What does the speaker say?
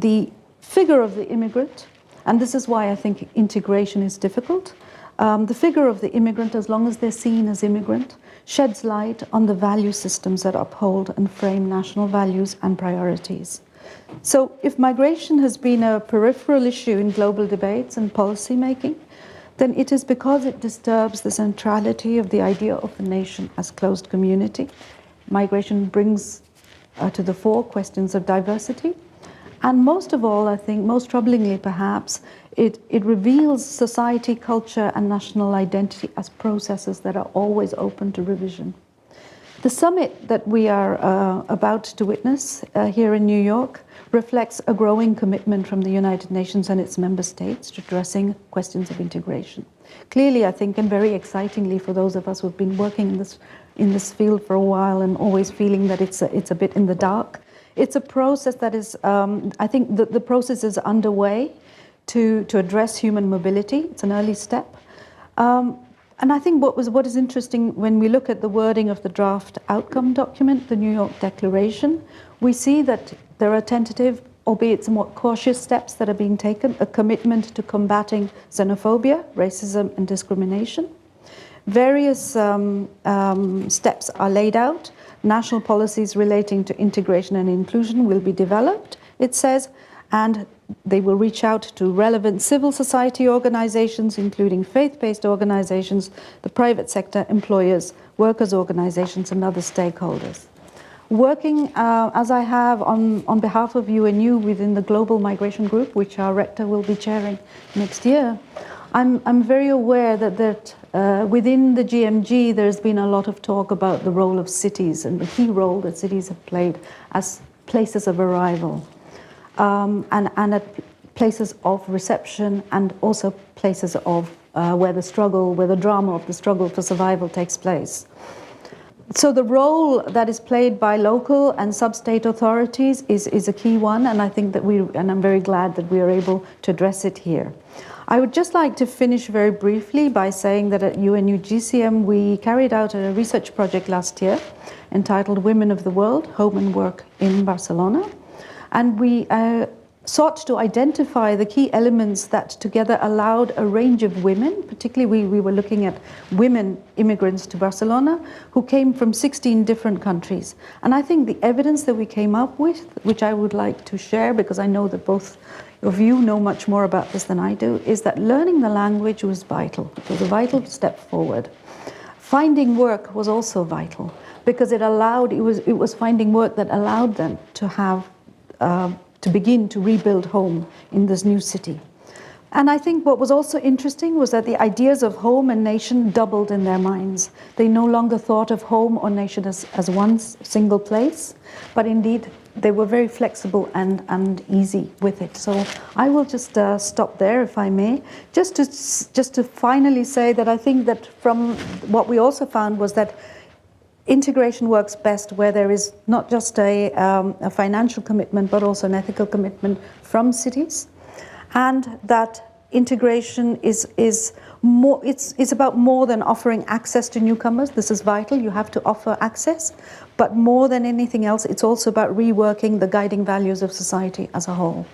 the figure of the immigrant, and this is why I think integration is difficult, the figure of the immigrant, as long as they're seen as immigrant, sheds light on the value systems that uphold and frame national values and priorities. So if migration has been a peripheral issue in global debates and policy making, then it is because it disturbs the centrality of the idea of the nation as closed community. Migration brings to the fore questions of diversity. And most of all, I think, most troublingly perhaps, it reveals society, culture, and national identity as processes that are always open to revision. The summit that we are about to witness here in New York reflects a growing commitment from the United Nations and its member states to addressing questions of integration. Clearly, I think, and very excitingly for those of us who have been working in this field for a while and always feeling that it's a bit in the dark, it's a process that is, I think the process is underway to address human mobility. It's an early step. And I think what is interesting when we look at the wording of the draft outcome document, the New York Declaration, we see that there are tentative, albeit somewhat cautious steps that are being taken, a commitment to combating xenophobia, racism, and discrimination. Various steps are laid out. National policies relating to integration and inclusion will be developed, it says, and they will reach out to relevant civil society organizations, including faith-based organizations, the private sector, employers, workers' organizations, and other stakeholders. Working, as I have, on behalf of UNU within the Global Migration Group, which our rector will be chairing next year, I'm very aware that within the GMG there's been a lot of talk about the role of cities and the key role that cities have played as places of arrival and at places of reception, and also places of where the drama of the struggle for survival takes place. So the role that is played by local and sub-state authorities is a key one, and I think that and I'm very glad that we are able to address it here. I would just like to finish very briefly by saying that at UNU-GCM we carried out a research project last year entitled Women of the World, Home and Work in Barcelona. And we sought to identify the key elements that together allowed a range of women, particularly we were looking at women immigrants to Barcelona who came from 16 different countries. And I think the evidence that we came up with, which I would like to share because I know that both of you know much more about this than I do, is that learning the language was vital. It was a vital step forward. Finding work was also vital because it was finding work that allowed them to have to begin to rebuild home in this new city. And I think what was also interesting was that the ideas of home and nation doubled in their minds. They no longer thought of home or nation as one single place, but indeed they were very flexible and easy with it. So I will just stop there, if I may, just to finally say that I think that from what we also found was that integration works best where there is not just a financial commitment, but also an ethical commitment from cities, and that integration is more. It's about more than offering access to newcomers. This is vital. You have to offer access, but more than anything else, it's also about reworking the guiding values of society as a whole.